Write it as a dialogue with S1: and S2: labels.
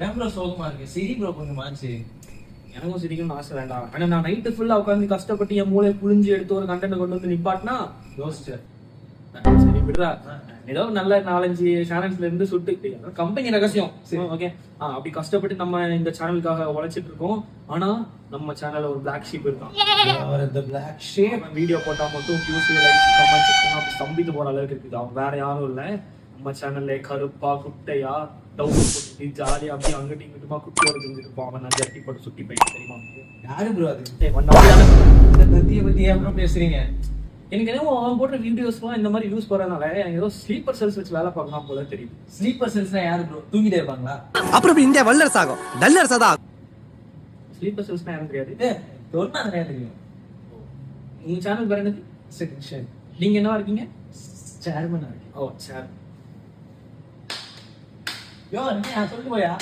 S1: ஏன் ப்ரோ சோகமா இருக்கு? சரி ப்ரோ கொஞ்சம் மாச்சு.
S2: எனக்கும் சிரிக்கணும்னு ஆசை வேண்டாம். ஆனா நான் நைட்டு ஃபுல்லா உட்காந்து கஷ்டப்பட்டு என் மூளையை புழிஞ்சு எடுத்து ஒரு கண்டென்ட் கொண்டு வந்து நிப்பாட்டினா
S1: யோசிச்சு
S2: சரி விடுறா. ஏதோ நல்ல 4-5 சேனல்ஸ்ல இருந்து சுட்டு கம்பெனி ரகசியம். ஓகே, அப்படி கஷ்டப்பட்டு நம்ம இந்த சேனலுக்காக உழைச்சிட்டு இருக்கோம். ஆனா நம்ம சேனல்ல ஒரு பிளாக் ஷீப் இருக்கான்.
S1: இந்த பிளாக் ஷீப்
S2: வீடியோ போட்டா மட்டும் வியூஸ் லைக்ஸ் கமெண்ட்ஸ் அப்படி ஸ்தம்பித்து போற அளவுக்கு இருக்குது. அவன் வேற யாரும் இல்ல, நம்ம சேனல்ல கருப்பா குட்டையா டவுன் போட்டு ஜாலியா அப்படியே அங்கிட்டு இங்கிட்டுமா குட்டியோட செஞ்சிருப்போம். அவன் நான் ஜட்டி போட்டு சுட்டி போயிட்டு தெரியுமா?
S1: யாரு ப்ரோ அது?
S2: தத்திய பத்தி ஏன் பேசுறீங்க? எனக்கு ஏதோ அவன் போடுற வீடியோஸ்லாம் இந்த மாதிரி யூஸ் போறதுனால எனக்கு ஏதோ ஸ்லீப்பர் செல்ஸ் வச்சு வேலை பார்க்கலாம் போல தெரியுது.
S1: ஸ்லீப்பர் செல்ஸ்னா யாரு ப்ரோ? தூங்கிட்டே இருப்பாங்களா?
S3: அப்புறம் இந்தியா வல்லரசு ஆகும், டல்லரசா தான்.
S2: ஸ்லீப்பர் செல்ஸ்னா எனக்கு தெரியாது.
S1: சொன்னா நிறைய தெரியும்.
S2: உங்க சேனல் பேர் என்னது?
S1: செக்ஷன்.
S2: நீங்க என்னவா இருக்கீங்க?
S1: சேர்மனா இருக்கு.
S2: ஓ சேர்.
S1: யோ, நீ சொல்லிட்டு போயா?